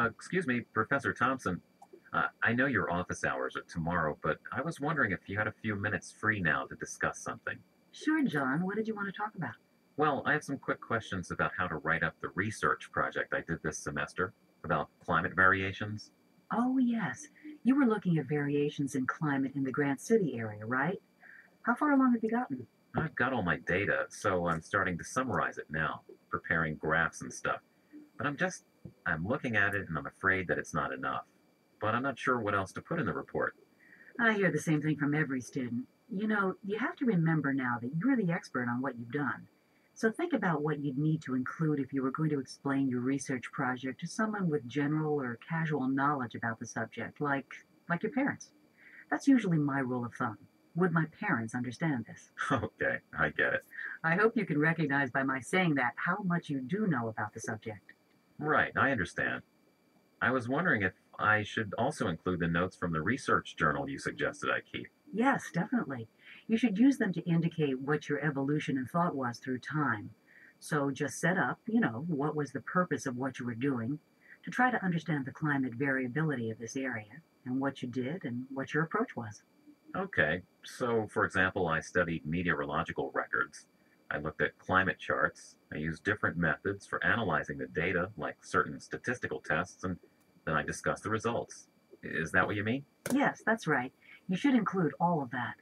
Excuse me, Professor Thompson. I know your office hours are tomorrow, but I was wondering if you had a few minutes free now to discuss something. Sure, John. What did you want to talk about? Well, I have some quick questions about how to write up the research project I did this semester about climate variations. Oh, yes. You were looking at variations in climate in the Grant City area, right? How far along have you gotten? I've got all my data, so I'm starting to summarize it now, preparing graphs and stuff. But I'm looking at it and I'm afraid that it's not enough. But I'm not sure what else to put in the report. I hear the same thing from every student. You have to remember now that you're the expert on what you've done. So think about what you'd need to include if you were going to explain your research project to someone with general or casual knowledge about the subject, like your parents. That's usually my rule of thumb. Would my parents understand this? Okay, I get it. I hope you can recognize by my saying that how much you do know about the subject. Right, I understand. I was wondering if I should also include the notes from the research journal you suggested I keep. Yes, definitely. You should use them to indicate what your evolution and thought was through time. So just set up, what was the purpose of what you were doing to try to understand the climate variability of this area and what you did and what your approach was. Okay, so for example, I studied meteorological records. I looked at climate charts. I used different methods for analyzing the data, like certain statistical tests, and then I discussed the results. Is that what you mean? Yes, that's right. You should include all of that.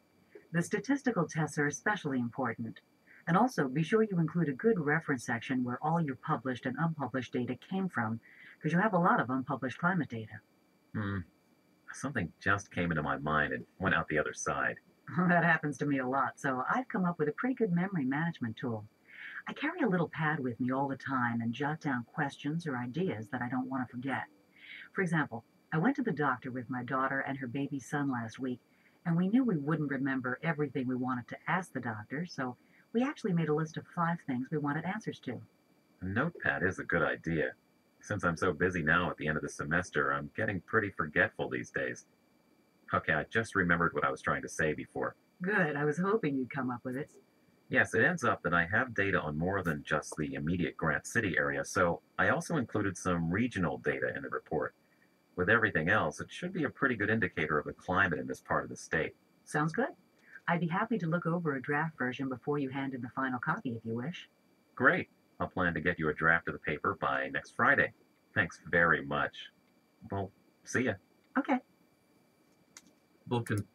The statistical tests are especially important. And also, be sure you include a good reference section where all your published and unpublished data came from, because you have a lot of unpublished climate data. Hmm, something just came into my mind and went out the other side. That happens to me a lot, so I've come up with a pretty good memory management tool. I carry a little pad with me all the time and jot down questions or ideas that I don't want to forget. For example, I went to the doctor with my daughter and her baby son last week, and we knew we wouldn't remember everything we wanted to ask the doctor, so we actually made a list of 5 things we wanted answers to. A notepad is a good idea. Since I'm so busy now at the end of the semester, I'm getting pretty forgetful these days. Okay, I just remembered what I was trying to say before. Good, I was hoping you'd come up with it. Yes, it ends up that I have data on more than just the immediate Grant City area, so I also included some regional data in the report. With everything else, it should be a pretty good indicator of the climate in this part of the state. Sounds good. I'd be happy to look over a draft version before you hand in the final copy if you wish. Great. I'll plan to get you a draft of the paper by next Friday. Thanks very much. Well, see ya. Okay. Vulcan